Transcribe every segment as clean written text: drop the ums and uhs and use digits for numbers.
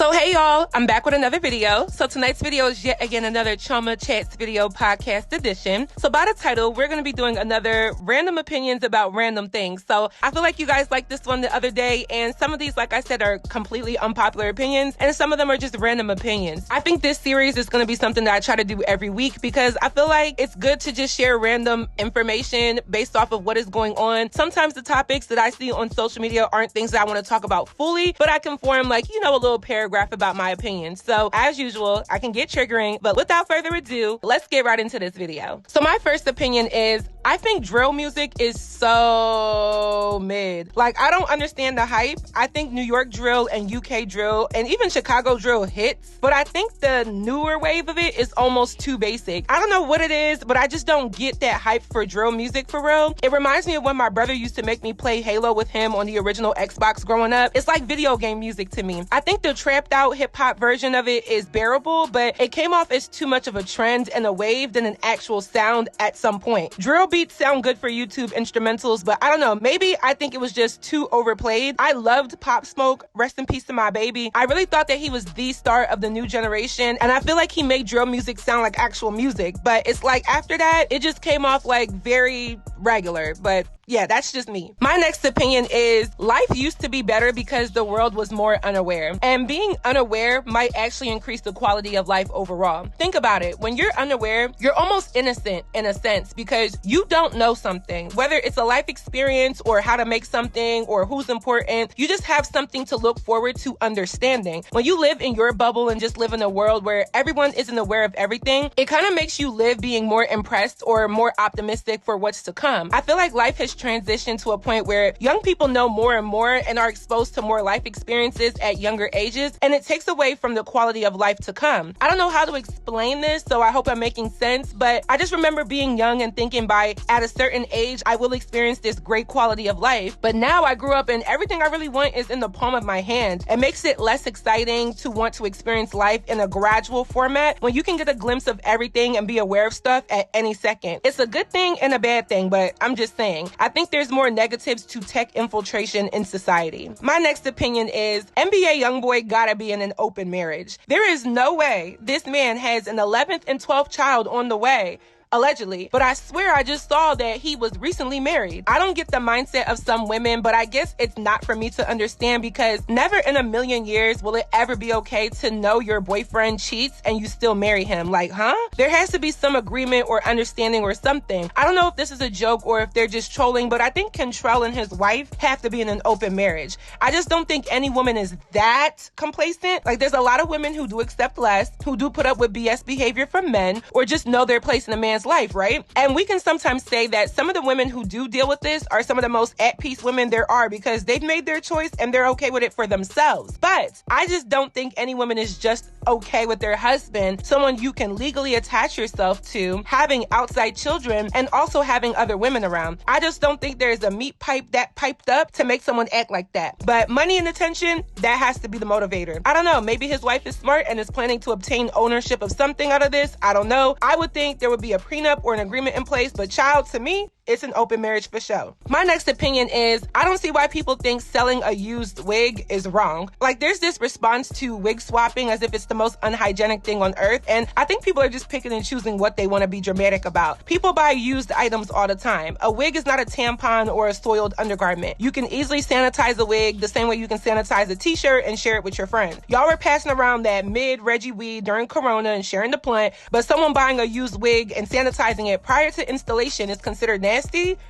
So hey y'all, I'm back with another video. So tonight's video is yet again another Chioma Chats video podcast edition. So by the title, we're going to be doing another random opinions about random things. So I feel like you guys liked this one the other day, and some of these, like I said, are completely unpopular opinions, and some of them are just random opinions. I think this series is going to be something that I try to do every week because I feel like it's good to just share random information based off of what is going on. Sometimes the topics that I see on social media aren't things that I want to talk about fully, but I can form like, a little paragraph about my opinions. So as usual, I can get triggering, but without further ado, let's get right into this video. So my first opinion is, I think drill music is so mid. Like, I don't understand the hype. I think New York drill and UK drill and even Chicago drill hits, but I think the newer wave of it is almost too basic. I don't know what it is, but I just don't get that hype for drill music for real. It reminds me of when my brother used to make me play Halo with him on the original Xbox growing up. It's like video game music to me. I think the trapped out hip hop version of it is bearable, but it came off as too much of a trend and a wave than an actual sound at some point. Drill beats sound good for YouTube instrumentals, but I don't know, maybe I think it was just too overplayed. I loved Pop Smoke, rest in peace to my baby. I really thought that he was the star of the new generation, and I feel like he made drill music sound like actual music, but it's like after that, it just came off like very regular, but yeah, that's just me. My next opinion is life used to be better because the world was more unaware. And being unaware might actually increase the quality of life overall. Think about it. When you're unaware, you're almost innocent in a sense because you don't know something. Whether it's a life experience or how to make something or who's important, you just have something to look forward to understanding. When you live in your bubble and just live in a world where everyone isn't aware of everything, it kind of makes you live being more impressed or more optimistic for what's to come. I feel like life has transitioned to a point where young people know more and more and are exposed to more life experiences at younger ages, and it takes away from the quality of life to come. I don't know how to explain this, so I hope I'm making sense, but I just remember being young and thinking at a certain age, I will experience this great quality of life. But now I grew up and everything I really want is in the palm of my hand. It makes it less exciting to want to experience life in a gradual format when you can get a glimpse of everything and be aware of stuff at any second. It's a good thing and a bad thing, but I'm just saying, I think there's more negatives to tech infiltration in society. My next opinion is NBA YoungBoy gotta be in an open marriage. There is no way this man has an 11th and 12th child on the way. Allegedly, but I swear I just saw that he was recently married. I don't get the mindset of some women, but I guess it's not for me to understand because never in a million years will it ever be okay to know your boyfriend cheats and you still marry him. Like, huh? There has to be some agreement or understanding or something. I don't know if this is a joke or if they're just trolling, but I think Contrell and his wife have to be in an open marriage. I just don't think any woman is that complacent. Like, there's a lot of women who do accept less, who do put up with BS behavior from men, or just know their place in a man's life, right? And we can sometimes say that some of the women who do deal with this are some of the most at peace women there are because they've made their choice and they're okay with it for themselves. But I just don't think any woman is just okay with their husband, someone you can legally attach yourself to, having outside children and also having other women around. I just don't think there's a meat pipe that piped up to make someone act like that. But money and attention, that has to be the motivator. I don't know, maybe his wife is smart and is planning to obtain ownership of something out of this. I don't know. I would think there would be a prenup or an agreement in place, but child, to me, it's an open marriage for sure. My next opinion is, I don't see why people think selling a used wig is wrong. Like, there's this response to wig swapping as if it's the most unhygienic thing on earth, and I think people are just picking and choosing what they want to be dramatic about. People buy used items all the time. A wig is not a tampon or a soiled undergarment. You can easily sanitize a wig the same way you can sanitize a t-shirt and share it with your friend. Y'all were passing around that mid-Reggie weed during Corona and sharing the plant, but someone buying a used wig and sanitizing it prior to installation is considered nasty?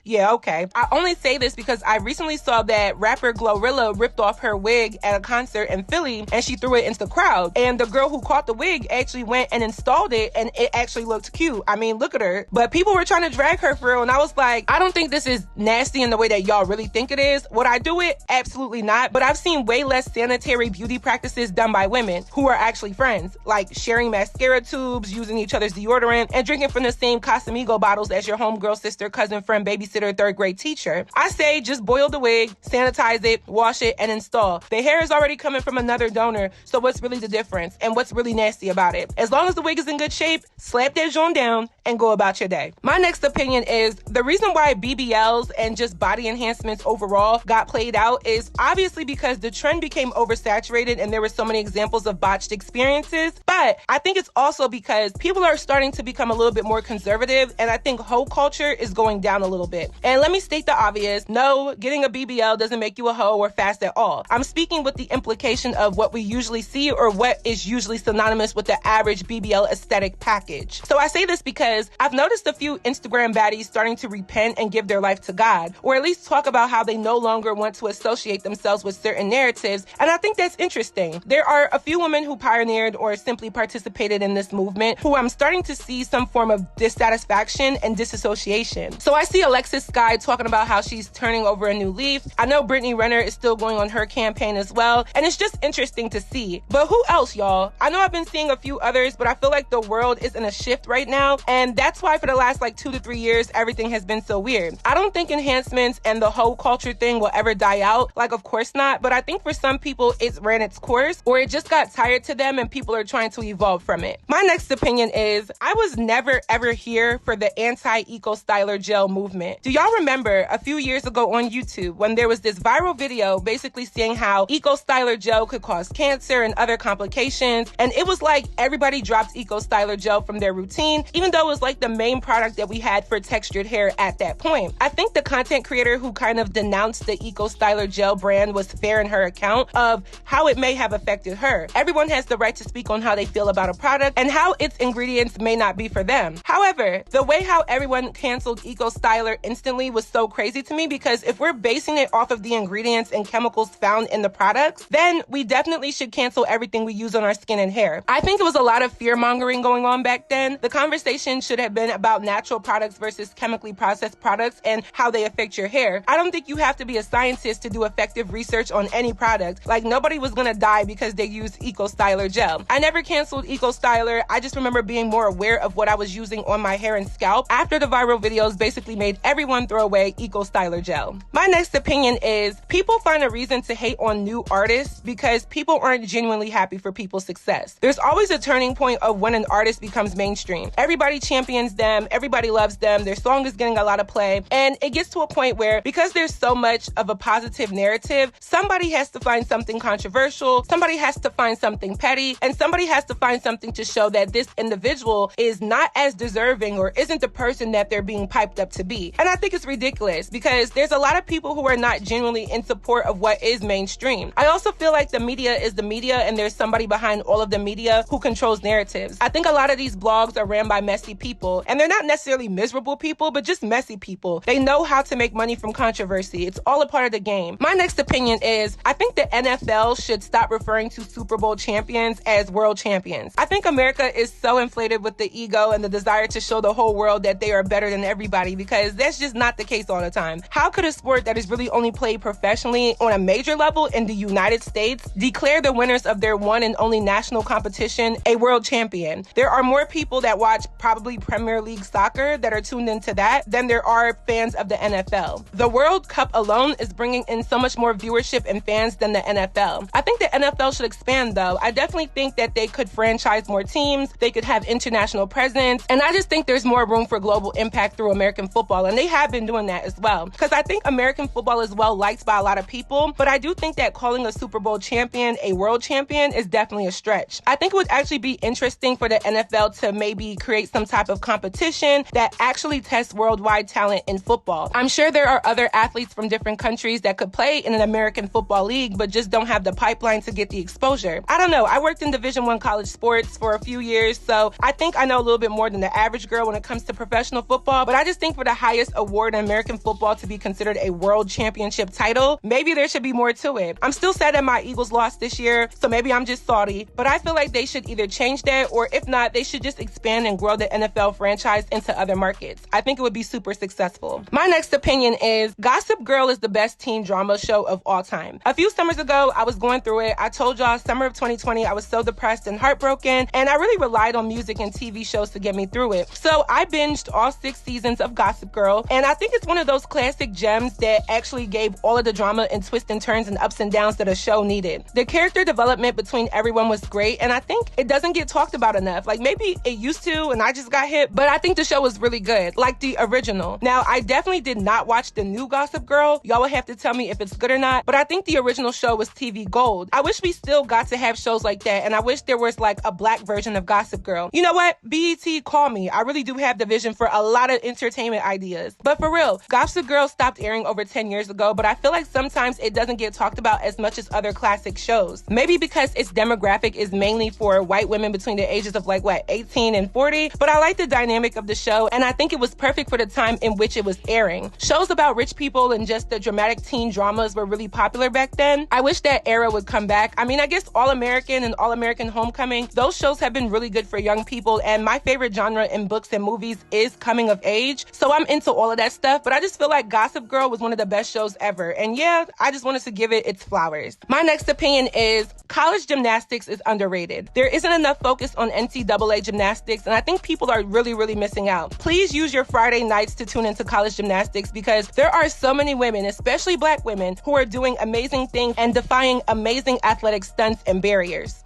Yeah, okay. I only say this because I recently saw that rapper Glorilla ripped off her wig at a concert in Philly and she threw it into the crowd. And the girl who caught the wig actually went and installed it and it actually looked cute. I mean, look at her. But people were trying to drag her for real and I was like, I don't think this is nasty in the way that y'all really think it is. Would I do it? Absolutely not. But I've seen way less sanitary beauty practices done by women who are actually friends, like sharing mascara tubes, using each other's deodorant, and drinking from the same Casamigo bottles as your homegirl, sister, cousin, cousin, friend, babysitter, third grade teacher. I say just boil the wig, sanitize it, wash it, and install. The hair is already coming from another donor, so what's really the difference? And what's really nasty about it? As long as the wig is in good shape, slap that joint down and go about your day. My next opinion is the reason why BBLs and just body enhancements overall got played out is obviously because the trend became oversaturated and there were so many examples of botched experiences. But I think it's also because people are starting to become a little bit more conservative, and I think hoe culture is going down a little bit. And let me state the obvious. No, getting a BBL doesn't make you a hoe or fast at all. I'm speaking with the implication of what we usually see or what is usually synonymous with the average BBL aesthetic package. So I say this because I've noticed a few Instagram baddies starting to repent and give their life to God, or at least talk about how they no longer want to associate themselves with certain narratives, and I think that's interesting. There are a few women who pioneered or simply participated in this movement who I'm starting to see some form of dissatisfaction and disassociation. So I see Alexis Sky talking about how she's turning over a new leaf. I know Brittany Renner is still going on her campaign as well, and it's just interesting to see. But who else, y'all? I know I've been seeing a few others, but I feel like the world is in a shift right now, and that's why for the last 2 to 3 years, everything has been so weird. I don't think enhancements and the whole culture thing will ever die out. Of course not, but I think for some people it's ran its course, or it just got tired to them and people are trying to evolve from it. My next opinion is I was never ever here for the anti-Eco Styler gel movement. Do y'all remember a few years ago on YouTube when there was this viral video basically saying how Eco Styler gel could cause cancer and other complications, and it was like everybody dropped Eco Styler gel from their routine, even though it was the main product that we had for textured hair at that point. I think the content creator who kind of denounced the Eco Styler gel brand was fair in her account of how it may have affected her. Everyone has the right to speak on how they feel about a product and how its ingredients may not be for them. However, the way how everyone canceled Eco Styler instantly was so crazy to me, because if we're basing it off of the ingredients and chemicals found in the products, then we definitely should cancel everything we use on our skin and hair. I think it was a lot of fear mongering going on back then. The conversation should have been about natural products versus chemically processed products and how they affect your hair. I don't think you have to be a scientist to do effective research on any product. Nobody was gonna die because they used Eco Styler gel. I never canceled Eco Styler. I just remember being more aware of what I was using on my hair and scalp after the viral videos basically made everyone throw away Eco Styler gel. My next opinion is people find a reason to hate on new artists because people aren't genuinely happy for people's success. There's always a turning point of when an artist becomes mainstream. Everybody champions them, everybody loves them, their song is getting a lot of play, and it gets to a point where because there's so much of a positive narrative, somebody has to find something controversial, somebody has to find something petty, and somebody has to find something to show that this individual is not as deserving or isn't the person that they're being piped up to be. And I think it's ridiculous because there's a lot of people who are not genuinely in support of what is mainstream. I also feel like the media is the media and there's somebody behind all of the media who controls narratives. I think a lot of these blogs are ran by messy people, and they're not necessarily miserable people, but just messy people. They know how to make money from controversy. It's all a part of the game. My next opinion is I think the NFL should stop referring to Super Bowl champions as world champions. I think America is so inflated with the ego and the desire to show the whole world that they are better than everybody, because that's just not the case all the time. How could a sport that is really only played professionally on a major level in the United States declare the winners of their one and only national competition a world champion? There are more people that watch probably Premier League soccer that are tuned into that than there are fans of the NFL. The World Cup alone is bringing in so much more viewership and fans than the NFL. I think the NFL should expand though. I definitely think that they could franchise more teams, they could have international presence, and I just think there's more room for global impact through American football, and they have been doing that as well. Because I think American football is well liked by a lot of people, but I do think that calling a Super Bowl champion a world champion is definitely a stretch. I think it would actually be interesting for the NFL to maybe create some type of competition that actually tests worldwide talent in football. I'm sure there are other athletes from different countries that could play in an American football league, but just don't have the pipeline to get the exposure. I don't know. I worked in Division I college sports for a few years, so I think I know a little bit more than the average girl when it comes to professional football, but I just think for the highest award in American football to be considered a world championship title, maybe there should be more to it. I'm still sad that my Eagles lost this year, so maybe I'm just salty, but I feel like they should either change that, or if not, they should just expand and grow the NFL franchise into other markets. I think it would be super successful. My next opinion is Gossip Girl is the best teen drama show of all time. A few summers ago, I was going through it. I told y'all summer of 2020, I was so depressed and heartbroken, and I really relied on music and TV shows to get me through it. So I binged all 6 seasons of Gossip Girl, and I think it's one of those classic gems that actually gave all of the drama and twists and turns and ups and downs that a show needed. The character development between everyone was great, and I think it doesn't get talked about enough. Like, maybe it used to and I just got hit, but I think the show was really good, like the original. Now, I definitely did not watch the new Gossip Girl. Y'all will have to tell me if it's good or not, but I think the original show was TV gold. I wish we still got to have shows like that, and I wish there was like a black version of Gossip Girl. You know what? BET, call me. I really do have the vision for a lot of entertainment ideas. But for real, Gossip Girl stopped airing over 10 years ago, but I feel like sometimes it doesn't get talked about as much as other classic shows. Maybe because its demographic is mainly for white women between the ages of like, what, 18 and 40? But I like the dynamic of the show, and I think it was perfect for the time in which it was airing. Shows about rich people and just the dramatic teen dramas were really popular back then. I wish that era would come back. I mean, I guess All American and All American Homecoming, those shows have been really good for young people, and my favorite genre in books and movies is coming of age, so I'm into all of that stuff. But I just feel like Gossip Girl was one of the best shows ever, and yeah, I just wanted to give it its flowers. My next opinion is college gymnastics is underrated. There isn't enough focus on NCAA gymnastics, and I think people are really missing out. Please use your Friday nights to tune into college gymnastics, because there are so many women, especially black women, who are doing amazing things and defying amazing athletic stunts and barriers.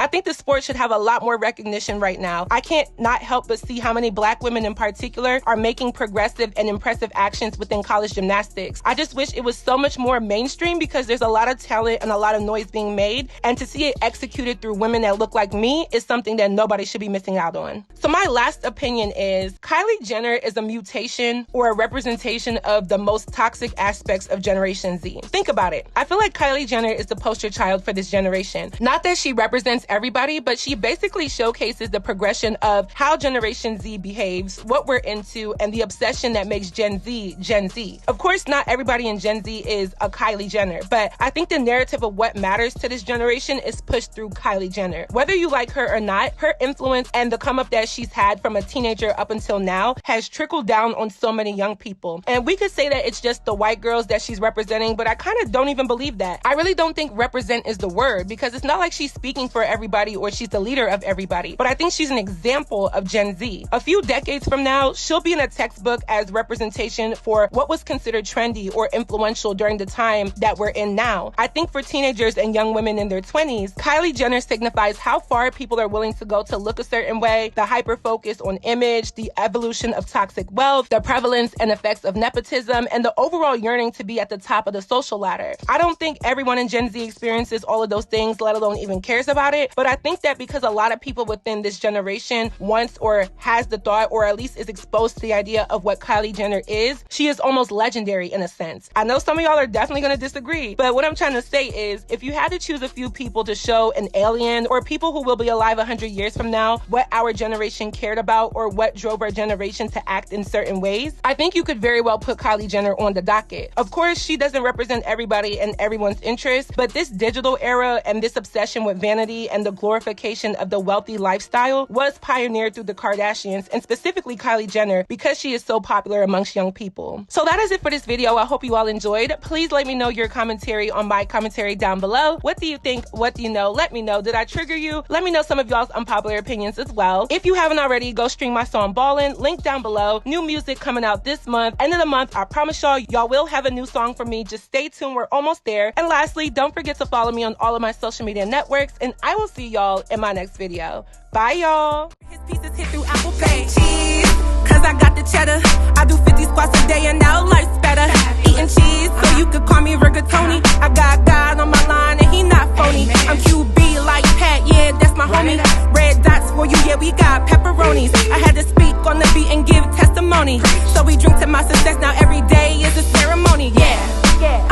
I think the sport should have a lot more recognition right now. I can't not help but see how many black women in particular are making progressive and impressive actions within college gymnastics. I just wish it was so much more mainstream, because there's a lot of talent and a lot of noise being made, and to see it executed through women that look like me is something that nobody should be missing out on. So my last opinion is Kylie Jenner is a mutation or a representation of the most toxic aspects of Generation Z. Think about it. I feel like Kylie Jenner is the poster child for this generation. Not that she represents everybody, but she basically showcases the progression of how Generation Z behaves, what we're into, and the obsession that makes Gen Z, Gen Z. Of course, not everybody in Gen Z is a Kylie Jenner, but I think the narrative of what matters to this generation is pushed through Kylie Jenner. Whether you like her or not, her influence and the come up that she's had from a teenager up until now has trickled down on so many young people. And we could say that it's just the white girls that she's representing, but I kind of don't even believe that. I really don't think represent is the word, because it's not like she's speaking for everybody or she's the leader of everybody, but I think she's an example of Gen Z. A few decades from now, she'll be in a textbook as representation for what was considered trendy or influential during the time that we're in now. I think for teenagers and young women in their 20s, Kylie Jenner signifies how far people are willing to go to look a certain way, the hyper focus on image, the evolution of toxic wealth, the prevalence and effects of nepotism, and the overall yearning to be at the top of the social ladder. I don't think everyone in Gen Z experiences all of those things, let alone even cares about it, but I think that because a lot of people within this generation wants or has the thought, or at least is exposed to the idea of what Kylie Jenner is, she is almost legendary in a sense. I know some of y'all are definitely going to disagree, but what I'm trying to say is, if you had to choose a few people to show an alien or people who will be alive 100 years from now what our generation cared about or what drove our generation to act in certain ways, I think you could very well put Kylie Jenner on the docket. Of course, she doesn't represent everybody and everyone's interests, but this digital era and this obsession with vanity and the glorification of the wealthy lifestyle was pioneered through the Kardashians, and specifically Kylie Jenner, because she is so popular amongst young people. So that is it for this video. I hope you all enjoyed. Please let me know your commentary on my commentary down below. What do you think? What do you know? Let me know. Did I trigger you? Let me know some of y'all's unpopular opinions as well. If you haven't already, go stream my song Ballin', link down below. New music coming out this month. End of the month, I promise y'all will have a new song from me. Just stay tuned. We're almost there. And lastly, don't forget to follow me on all of my social media networks, and I will see y'all in my next video. Bye, y'all. His pieces hit through Apple Pay. Cheese, cause I got the cheddar. I do 50 squats a day and now life's better. Eating cheese, so you could call me rigatoni. I got God on my line and he not phony. I'm QB like Pat, yeah, that's my homie. Red dots for you, yeah, we got pepperonis. I had to speak on the beat and give testimony. So we drink to my success, now every day is a ceremony. Yeah, yeah.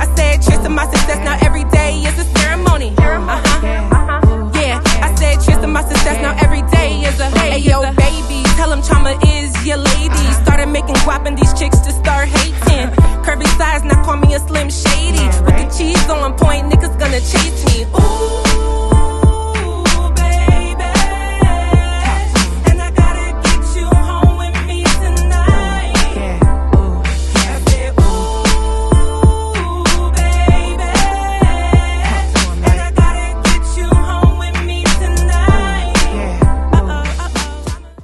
I said cheers to my success, now every day is a ceremony. I said cheers to my success, now every day is a hey yo baby, tell them Chioma is your lady. Started making guap and these chicks just start hating. Curvy size, now call me a Slim Shady. With the cheese on point, niggas gonna chase me. Ooh.